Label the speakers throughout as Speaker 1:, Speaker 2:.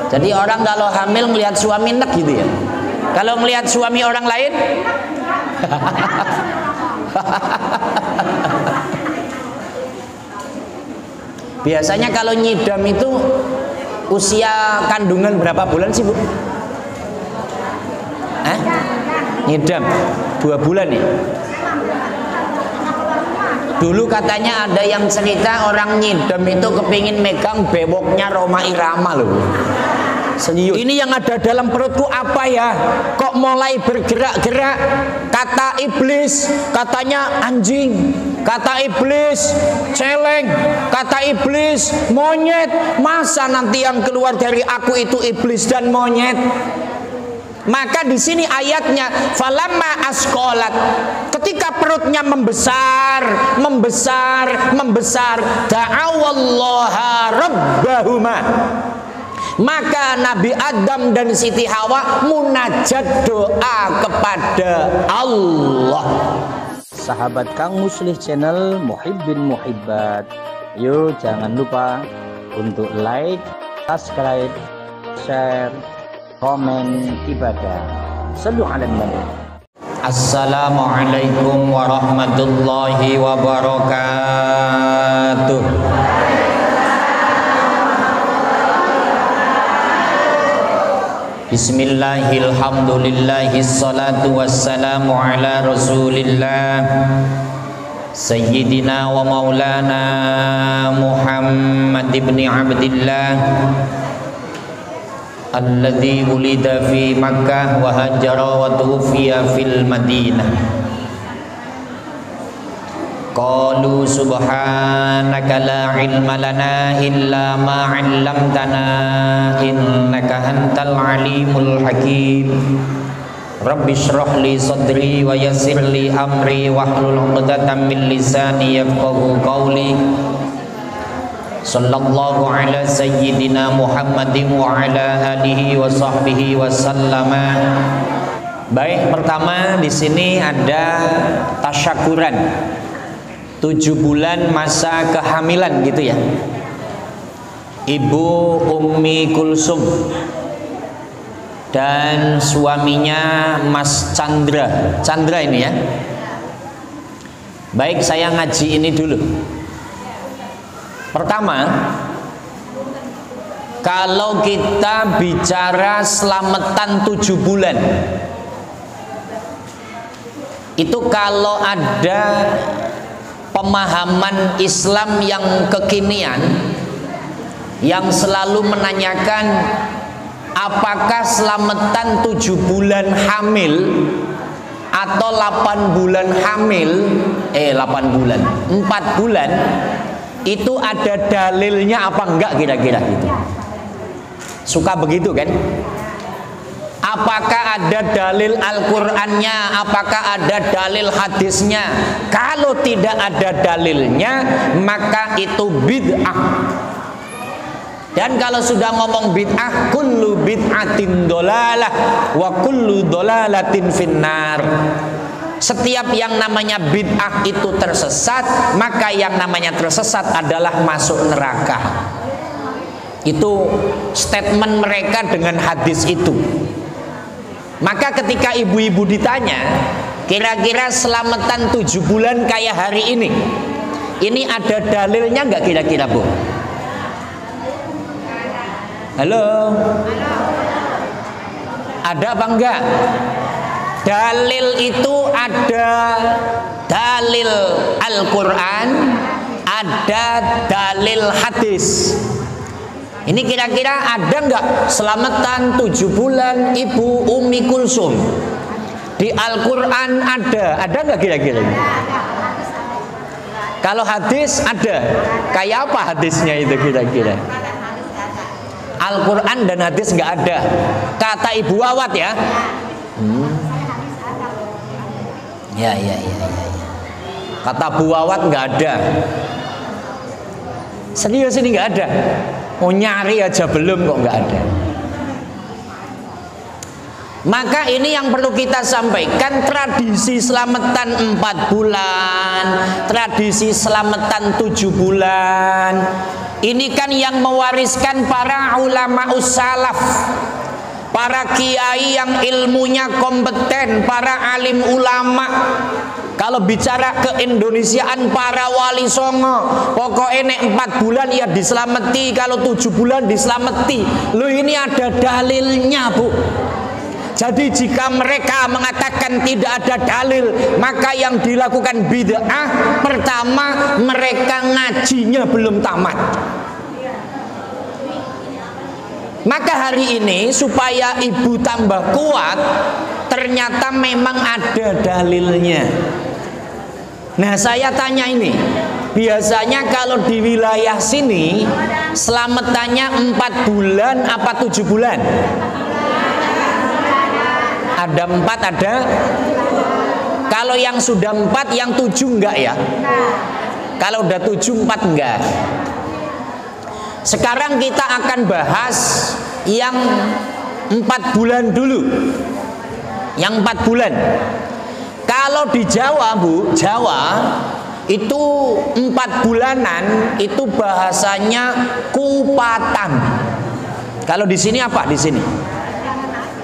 Speaker 1: Jadi orang kalau hamil melihat suami nek gitu ya. Kalau melihat suami orang lain biasanya kalau nyidam itu usia kandungan berapa bulan sih Bu? Nyidam 2 bulan ya. Dulu katanya ada yang cerita orang nyidam itu kepingin megang bewoknya Roma Irama loh. Serius. Ini yang ada dalam perutku apa ya? Kok mulai bergerak-gerak? Kata iblis, katanya anjing. Kata iblis, celeng. Kata iblis, monyet. Masa nanti yang keluar dari aku itu iblis dan monyet? Maka di sini ayatnya falamma asqalat, ketika perutnya membesar, da'awallaha rabbahuma, maka Nabi Adam dan Siti Hawa munajat doa kepada Allah.
Speaker 2: Sahabat Kang Muslih channel Muhibbin Muhibbat, yuk jangan lupa untuk like, subscribe, share, komen ibadah. Sallu ala nabi.
Speaker 1: Assalamualaikum warahmatullahi wabarakatuh. Bismillahirrahmanirrahim. Salatu wassalamu ala rasulillah Sayyidina wa maulana Muhammad ibn Abdillah alladzi wulida fi Makkah wa hajara wa tuwfiya fil Madinah. Qalu subhanaka la ilma lana illa ma 'allamtana innaka antal alimul hakim. Rabbi shrah li sadri wa yassir li amri wahlul 'uqdatam min lisani yafqahu qawli. Sallallahu ala sayyidina Muhammadin wa ala alihi wa sahbihi wa sallama. Baik, pertama di sini ada tasyakuran 7 bulan masa kehamilan gitu ya. Ibu Ummi Kulsum dan suaminya Mas Chandra. Chandra ini ya. Baik, saya ngaji ini dulu. Pertama, kalau kita bicara selamatan 7 bulan, itu kalau ada pemahaman Islam yang kekinian yang selalu menanyakan apakah selamatan 7 bulan hamil atau 8 bulan hamil 8 bulan 4 bulan itu ada dalilnya apa enggak kira-kira gitu. Suka begitu kan? Apakah ada dalil Al-Qur'annya? Apakah ada dalil hadisnya? Kalau tidak ada dalilnya, maka itu bid'ah. Dan kalau sudah ngomong bid'ah, kullu bid'atin dolalah wa kullu dolalatin finnar. Setiap yang namanya bid'ah itu tersesat, maka yang namanya tersesat adalah masuk neraka. Itu statement mereka dengan hadis itu. Maka ketika ibu-ibu ditanya, kira-kira selamatan 7 bulan kayak hari ini ada dalilnya nggak kira-kira Bu? Halo? Ada apa enggak? Dalil itu ada dalil Al-Quran, ada dalil hadis. Ini kira-kira ada nggak selamatan 7 bulan Ibu Ummi Kulsum? Di Al-Quran ada nggak kira-kira? Kalau hadis ada, kayak apa hadisnya itu kira-kira? Al-Quran dan hadis nggak ada. Kata Ibu Wawat ya. Ya. Kata Bu Wawat nggak ada. Serius ini nggak ada. Mau nyari aja belum kok nggak ada. Maka ini yang perlu kita sampaikan, tradisi selamatan 4 bulan, tradisi selamatan 7 bulan, Ini kan yang mewariskan para ulama salaf, para kiai yang ilmunya kompeten, para alim ulama. Kalau bicara keindonesiaan, para wali songo, pokoknya nek 4 bulan ya diselamati, kalau 7 bulan diselamati. Loh, ini ada dalilnya, Bu. Jadi jika mereka mengatakan tidak ada dalil, maka yang dilakukan bid'ah, pertama mereka ngajinya belum tamat. Maka hari ini supaya ibu tambah kuat, ternyata memang ada dalilnya. Nah, saya tanya ini, biasanya kalau di wilayah sini selamatannya 4 bulan apa 7 bulan? Ada 4, ada. Kalau yang sudah 4, yang 7 enggak ya? Kalau udah 7, 4 enggak. Sekarang kita akan bahas yang 4 bulan dulu. Yang 4 bulan. Kalau di Jawa, Bu, Jawa itu 4 bulanan itu bahasanya kupatan. Kalau di sini apa? Di sini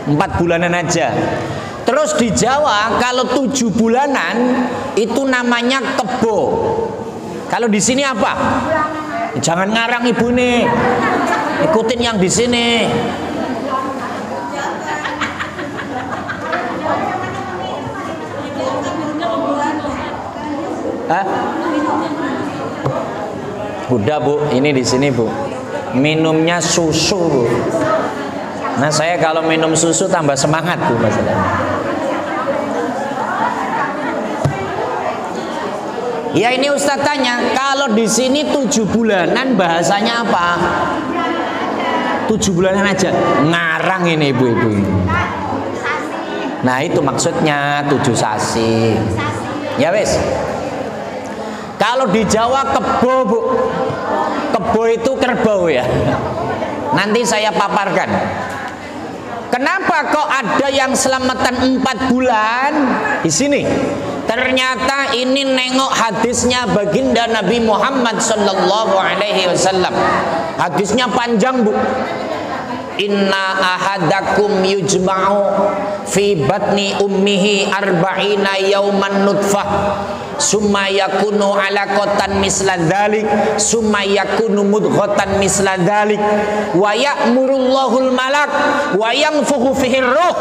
Speaker 1: 4 bulanan aja. Terus di Jawa kalau 7 bulanan itu namanya kebo. Kalau di sini apa? Jangan ngarang ibu nih. Ikutin yang di sini. Hah? Udah, Bu, ini di sini, Bu. Minumnya susu, Bu. Nah, saya kalau minum susu tambah semangat, Bu, masalahnya. Ya, ini Ustadz tanya, kalau di sini 7 bulanan bahasanya apa? 7 bulanan aja. Ngarang ini ibu-ibu. Nah, itu maksudnya 7 sasi. Ya wes. Kalau di Jawa kebo, Bu. Kebo itu kerbau ya. Nanti saya paparkan. Kenapa kok ada yang selamatan 4 bulan di sini? Ternyata ini nengok hadisnya baginda Nabi Muhammad sallallahu alaihi wasallam. Hadisnya panjang, Bu. Inna ahadakum yujma'u fi batni ummihi arba'ina yauman nutfah summa yakunu alaqatan misla dzalik summa yakunu mudghatan misla dzalik wa ya'murullahul malak wa yanfukhu fihi ruh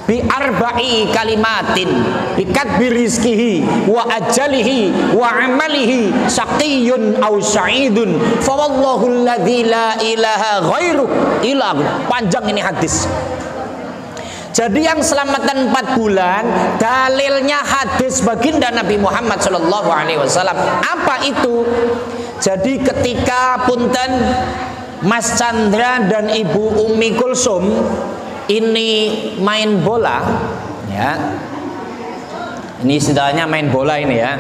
Speaker 1: bi arba'i kalimatin bi kadbi rizqihi wa ajalihi wa amalihi saqiyun aw sa'idun fa wallahu alladzi la ilaha ghairu ilah. Panjang ini hadis. Jadi yang selamatan 4 bulan dalilnya hadis baginda Nabi Muhammad sallallahu alaihi wasallam. Apa itu? Jadi ketika punten Mas Chandra dan Ibu Umi Kulsum ini main bola, ya. Ini istilahnya main bola ini ya.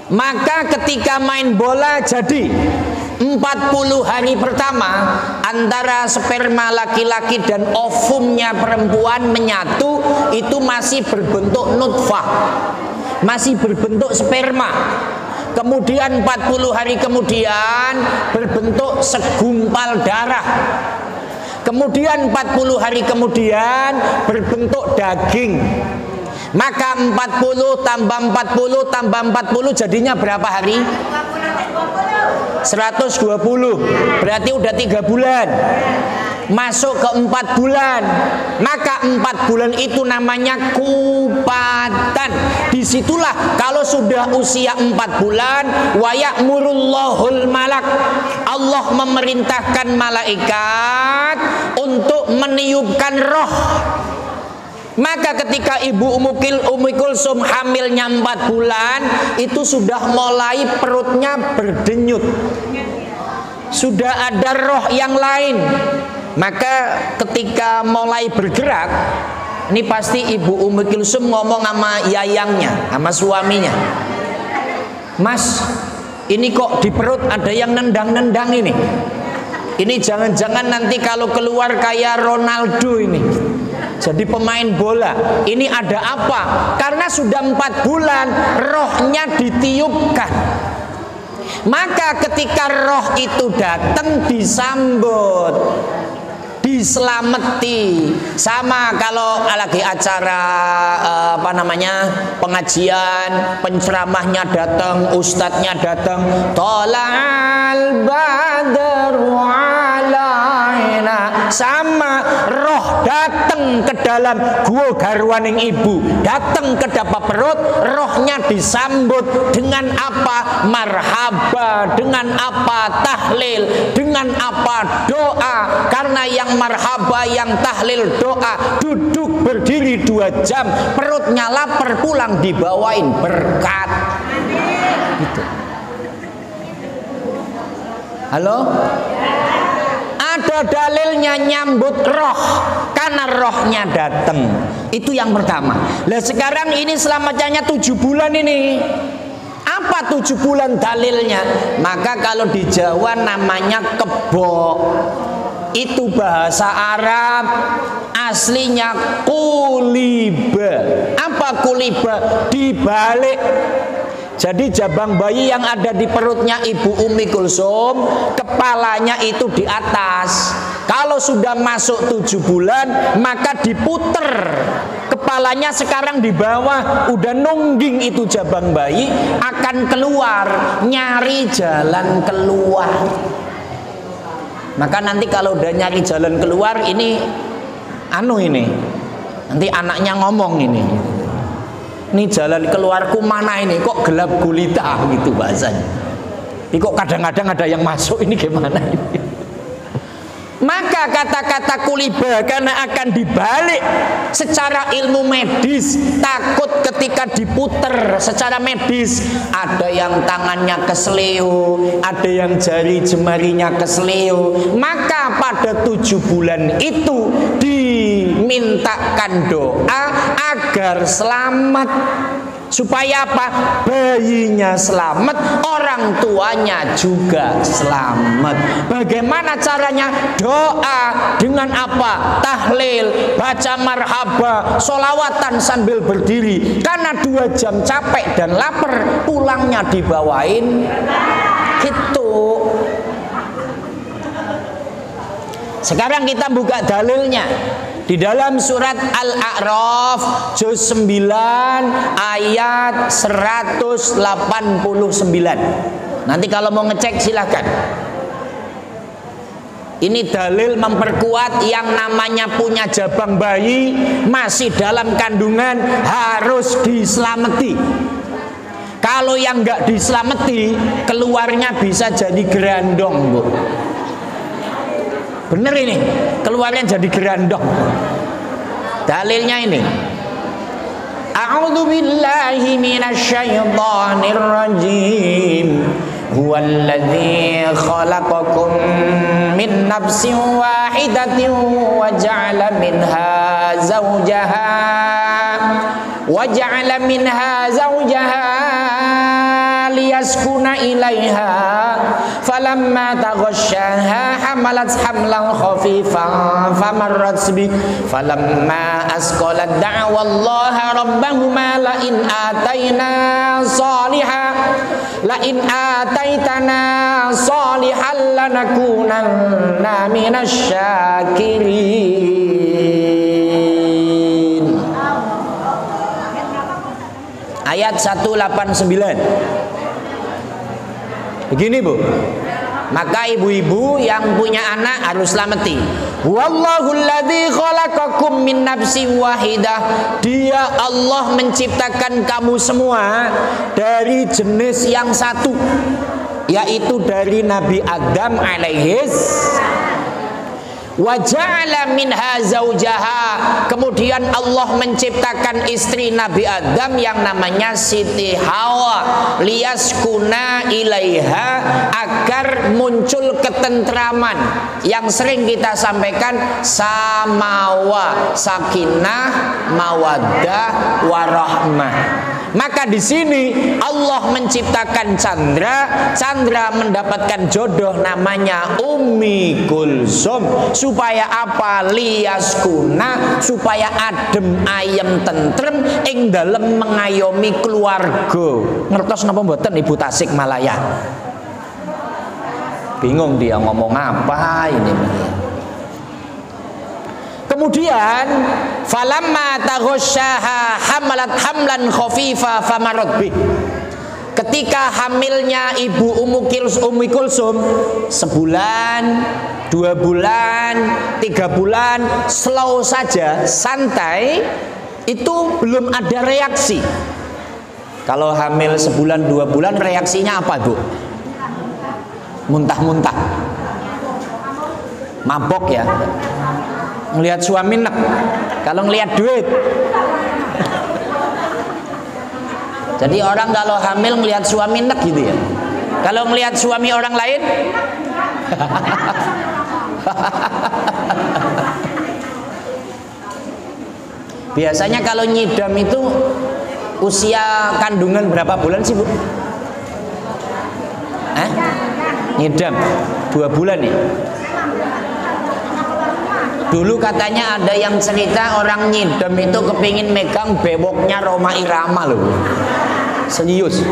Speaker 1: Maka ketika main bola jadi 40 hari pertama antara sperma laki-laki dan ovumnya perempuan menyatu itu masih berbentuk nutfah, masih berbentuk sperma. Kemudian 40 hari kemudian berbentuk segumpal darah. Kemudian 40 hari kemudian berbentuk daging. Maka 40 tambah 40 tambah 40 jadinya berapa hari? 120. Berarti udah 3 bulan. Masuk ke 4 bulan. Maka 4 bulan itu namanya kupatan. Disitulah kalau sudah usia 4 bulan, wa ya'murullahul malak, Allah memerintahkan malaikat untuk meniupkan roh. Maka ketika Ibu Umi Kulsum hamilnya 4 bulan, itu sudah mulai perutnya berdenyut, sudah ada roh yang lain. Maka ketika mulai bergerak, ini pasti Ibu Umi Kulsum ngomong sama yayangnya, sama suaminya, Mas, ini kok di perut ada yang nendang-nendang ini. Ini jangan-jangan nanti kalau keluar kayak Ronaldo ini, jadi pemain bola. Ini ada apa? Karena sudah 4 bulan rohnya ditiupkan. Maka ketika roh itu datang disambut, diselamati. Sama kalau lagi acara pengajian, penceramahnya datang, ustadznya datang, tola'al badru alaina. Sama roh datang ke dalam gua garwaning ibu, datang ke dapat perut, rohnya disambut dengan apa? Marhaba, dengan apa? Tahlil, dengan apa? Doa. Karena yang marhaba, yang tahlil, doa, duduk berdiri 2 jam, perutnya lapar, pulang dibawain berkat. Gitu. Halo? Ada dalilnya nyambut roh karena rohnya datang. Itu yang pertama. Lah sekarang ini selamatnya 7 bulan ini. Apa 7 bulan dalilnya? Maka kalau di Jawa namanya kebo. Itu bahasa Arab, aslinya kuliba. Apa kuliba? Dibalik. Jadi jabang bayi yang ada di perutnya Ibu Umi Kulsum, kepalanya itu di atas. Kalau sudah masuk 7 bulan, maka diputer. Kepalanya sekarang di bawah, udah nungging itu jabang bayi, akan keluar, nyari jalan keluar. Maka nanti kalau udah nyari jalan keluar, ini nanti anaknya ngomong ini jalan keluarku mana ini, kok gelap gulita gitu bahasanya. Ini kok kadang-kadang ada yang masuk, ini gimana ini? Maka kata-kata kuliba karena akan dibalik secara ilmu medis, takut ketika diputer secara medis, ada yang tangannya kesleo, ada yang jari jemarinya kesleo. Maka pada 7 bulan itu dimintakan doa agar selamat. Supaya apa? Bayinya selamat, orang tuanya juga selamat. Bagaimana caranya? Doa dengan apa? Tahlil, baca marhaba, solawatan sambil berdiri. Karena 2 jam capek dan lapar, pulangnya dibawain gitu. Sekarang kita buka dalilnya. Di dalam surat Al-A'raf juz 9 ayat 189. Nanti kalau mau ngecek silakan. Ini dalil memperkuat yang namanya punya jabang bayi masih dalam kandungan harus diselamati. Kalau yang nggak diselamati, keluarnya bisa jadi gerandong, Bu. Bener ini, keluarnya jadi gerandong. Dalilnya ini. A'udzu billahi minasyaitonir rajim. Huwallazi khalaqakum min nafsin wahidatin wa ja'ala minha zawjaha liyaskuna ilaiha falamma taghasyaha hamalat hamlan khafifan famarrat bi falamma asqalat da'wallaha rabbahuma la in ataitana salihan lanakunanna minasyakirin. Ayat 189. Begini, Bu. Maka ibu-ibu yang punya anak harus selamati. Wallahul ladzi khalaqakum min nafsin wahidah. Dia Allah menciptakan kamu semua dari jenis yang satu, yaitu dari Nabi Adam alaihis. Wa ja'ala minha zawjaha. Kemudian Allah menciptakan istri Nabi Adam yang namanya Siti Hawa, liyaskuna ilaiha, agar muncul ketentraman yang sering kita sampaikan, samawa, sakinah, mawaddah, warahmah. Maka di sini Allah menciptakan Chandra, Chandra mendapatkan jodoh namanya Ummi Kulsum. Supaya apa? Liyaskuna, supaya adem ayem tentrem ing dalem mengayomi keluarga. Ngertos napa mboten Ibu Tasikmalaya? Bingung dia ngomong apa ini. Kemudian falamma taghasyaha hamalat hamlan khafifa famarad bih. Ketika hamilnya ibu Ummu Kulsum sebulan, 2 bulan, 3 bulan, slow saja, santai, itu belum ada reaksi. Kalau hamil sebulan, 2 bulan reaksinya apa, Bu? Muntah-muntah, mabok ya. Ngelihat suami nek, kalau ngelihat duit. Jadi orang kalau hamil ngelihat suami nek gitu ya. Kalau ngelihat suami orang lain biasanya kalau nyidam itu usia kandungan berapa bulan sih, Bu? Nyidam 2 bulan ya. Dulu katanya ada yang cerita orang nyidam itu kepingin megang bewoknya Rhoma Irama loh. Serius,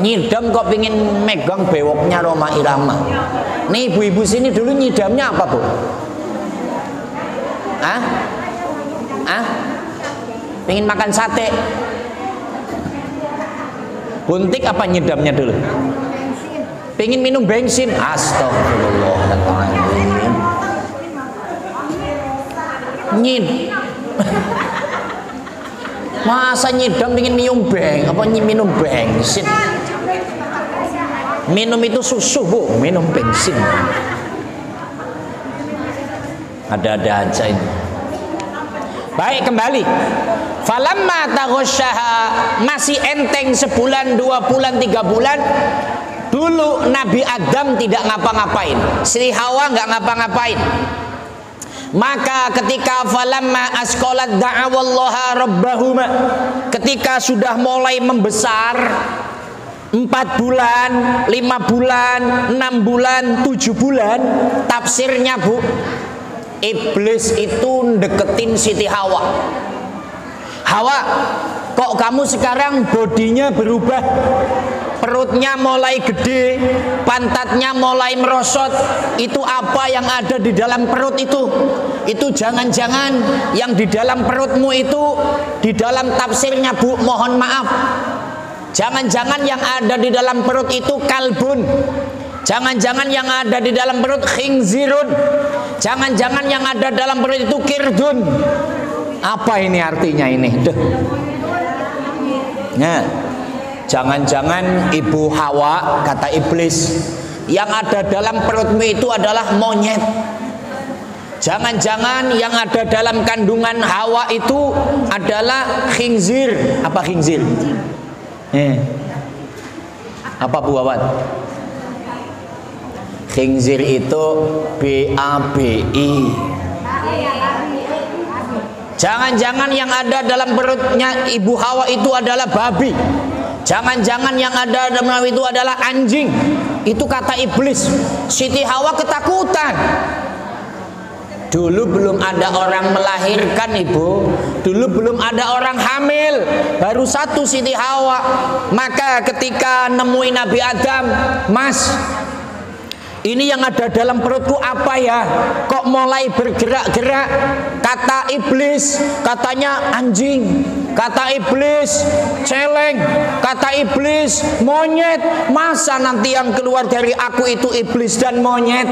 Speaker 1: nyidam kok pingin megang bewoknya Rhoma Irama. Nih ibu-ibu sini dulu nyidamnya apa, Bu? Pingin makan sate. Buntik apa nyidamnya dulu? Pingin minum bensin. Astagfirullahaladzim. Masa nyidam pingin minum minum bensin? Minum itu susu, Bu, minum bensin. Ada-ada aja ini. Baik, kembali. Falamma taghasyaha, masih enteng sebulan, 2 bulan, 3 bulan. Dulu Nabi Adam tidak ngapa-ngapain, Sri Hawa nggak ngapa-ngapain. Maka ketika falamma asqalat da'awallaha rabbahuma, ketika sudah mulai membesar 4 bulan, 5 bulan, 6 bulan, 7 bulan, tafsirnya, Bu, iblis itu deketin Siti Hawa. Hawa, kok kamu sekarang bodinya berubah? Perutnya mulai gede, pantatnya mulai merosot. Itu apa yang ada di dalam perut itu? Itu jangan-jangan yang di dalam perutmu itu, di dalam tafsirnya, Bu, mohon maaf, jangan-jangan yang ada di dalam perut itu kalbun. Jangan-jangan yang ada di dalam perut khinzirun. Jangan-jangan yang ada dalam perut itu kirdun. Apa ini artinya ini? Nah, jangan-jangan Ibu Hawa, kata iblis, yang ada dalam perutmu itu adalah monyet. Jangan-jangan yang ada dalam kandungan Hawa itu adalah khinzir. Apa khinzir? Apa, Bu Awad? Khinzir itu BABI. Jangan-jangan yang ada dalam perutnya Ibu Hawa itu adalah babi. Jangan-jangan yang ada dalam itu adalah anjing. Itu kata iblis. Siti Hawa ketakutan. Dulu belum ada orang melahirkan, Ibu. Dulu belum ada orang hamil. Baru 1 Siti Hawa. Maka ketika nemuin Nabi Adam, Mas, ini yang ada dalam perutku apa ya? Kok mulai bergerak-gerak? Kata iblis, katanya anjing. Kata iblis, celeng. Kata iblis, monyet. Masa nanti yang keluar dari aku itu iblis dan monyet?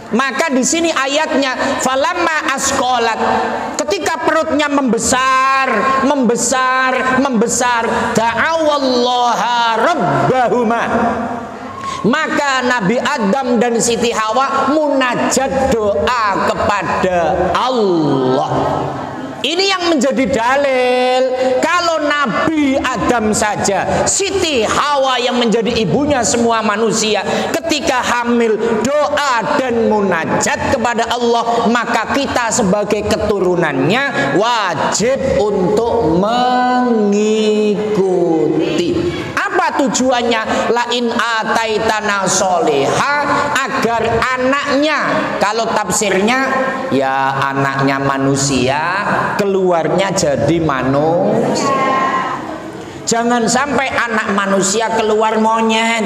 Speaker 1: Maka di sini ayatnya falamma asqalat, ketika perutnya membesar, da'awallaha rabbahuma, maka Nabi Adam dan Siti Hawa munajat doa kepada Allah. Ini yang menjadi dalil kalau Nabi Adam saja, Siti Hawa yang menjadi ibunya semua manusia, ketika hamil doa dan munajat kepada Allah, maka kita sebagai keturunannya wajib untuk mengikuti. Apa tujuannya? Lain ataitana soleha, agar anaknya, kalau tafsirnya ya anaknya manusia, keluarnya jadi manusia. Jangan sampai anak manusia keluar monyet.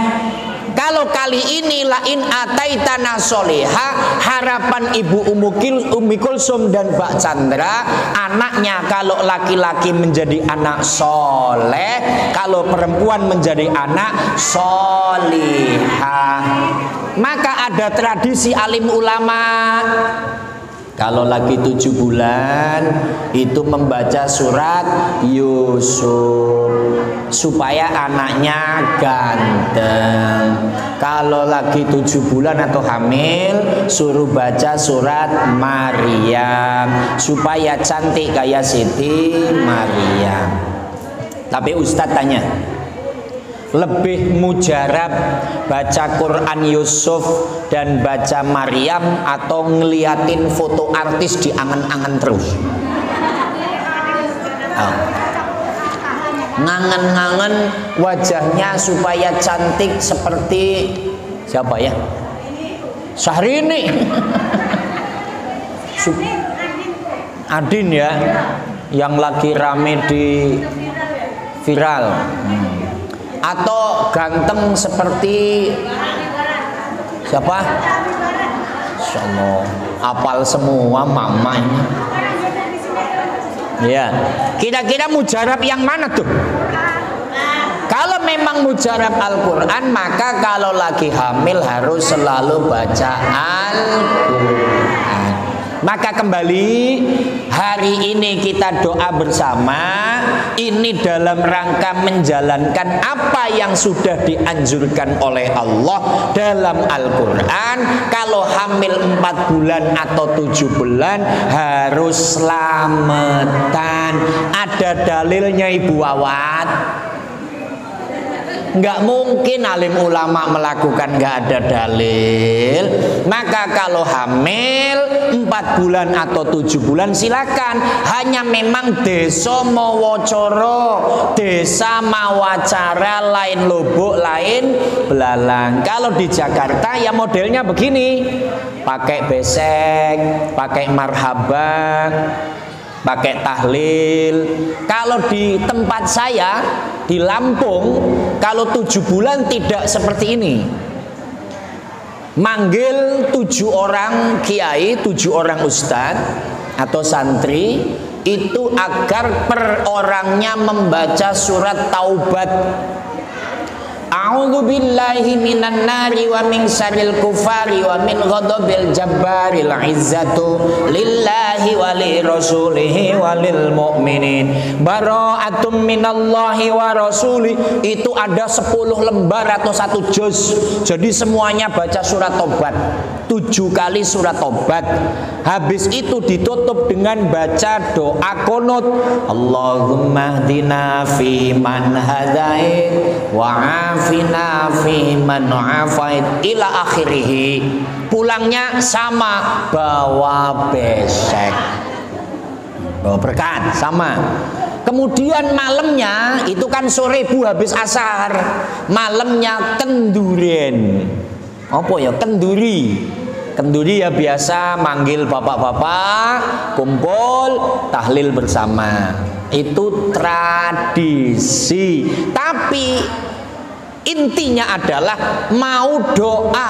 Speaker 1: Kalau kali ini lain ataitana soliha, harapan ibu Ummi Kulsum dan Mbak Chandra, anaknya kalau laki-laki menjadi anak soleh, kalau perempuan menjadi anak solihah. Maka ada tradisi alim ulama, kalau lagi 7 bulan itu membaca surat Yusuf supaya anaknya ganteng. Kalau lagi 7 bulan atau hamil suruh baca surat Maryam supaya cantik kayak Siti Maryam. Tapi Ustadz tanya, lebih mujarab baca Quran Yusuf dan baca Maryam atau ngeliatin foto artis di angan-angan terus? Ngangen-ngangen wajahnya supaya cantik seperti siapa ya? Syahrini. Adin ya, yang lagi rame di viral. Atau ganteng seperti siapa? Insyaallah apal semua mama ini. Ya, kira-kira mujarab yang mana tuh? Kalau memang mujarab Al-Quran, maka kalau lagi hamil harus selalu baca Al-Quran. Maka kembali hari ini kita doa bersama, ini dalam rangka menjalankan apa yang sudah dianjurkan oleh Allah dalam Al-Quran. Kalau hamil 4 bulan atau 7 bulan harus selamatan. Ada dalilnya Ibu Wawat? Nggak mungkin alim ulama melakukan nggak ada dalil. Maka kalau hamil 4 bulan atau 7 bulan silakan. Hanya memang desa mawacoro, desa mawacara, lain lubuk lain belalang. Kalau di Jakarta ya modelnya begini, pakai besek, pakai marhaban, pakai tahlil. Kalau di tempat saya di Lampung, kalau 7 bulan tidak seperti ini. Manggil 7 orang kiai, 7 orang ustadz atau santri, itu agar per orangnya membaca surat Taubat. A'udzu billahi minan nari wa min syarril kufari wa min ghadabil jabbaril izzatu lillahi wa li rasulihi wa lil mu'minin bara'atum minallahi wa rasuli. Itu ada 10 lembar atau 1 juz. Jadi semuanya baca surat Taubat 7 kali surat Taubat. Habis itu ditutup dengan baca doa qunut. Allahumma hdina fi man hadait wa afina fi man afait ila akhirih. Pulangnya sama, bawa besek, bawa berkat sama. Kemudian malamnya itu kan sore Bu habis asar, malamnya kenduren. Apa ya kenduri? Kenduri ya biasa manggil bapak-bapak kumpul tahlil bersama. Itu tradisi. Tapi intinya adalah mau doa.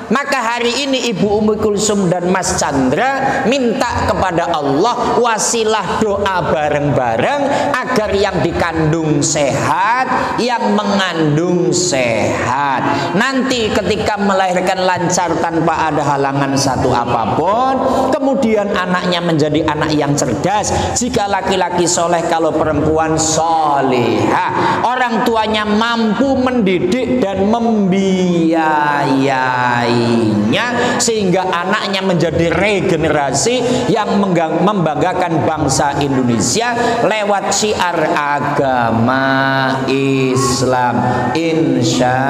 Speaker 1: Maka hari ini Ibu Ummi Kulsum dan Mas Chandra minta kepada Allah wasilah doa bareng-bareng agar yang dikandung sehat, yang mengandung sehat. Nanti ketika melahirkan lancar tanpa ada halangan satu apapun. Kemudian anaknya menjadi anak yang cerdas. Jika laki-laki soleh, kalau perempuan solihah. Orang tuanya mampu mendidik dan membiayai, sehingga anaknya menjadi regenerasi yang membanggakan bangsa Indonesia lewat syiar agama Islam. Insya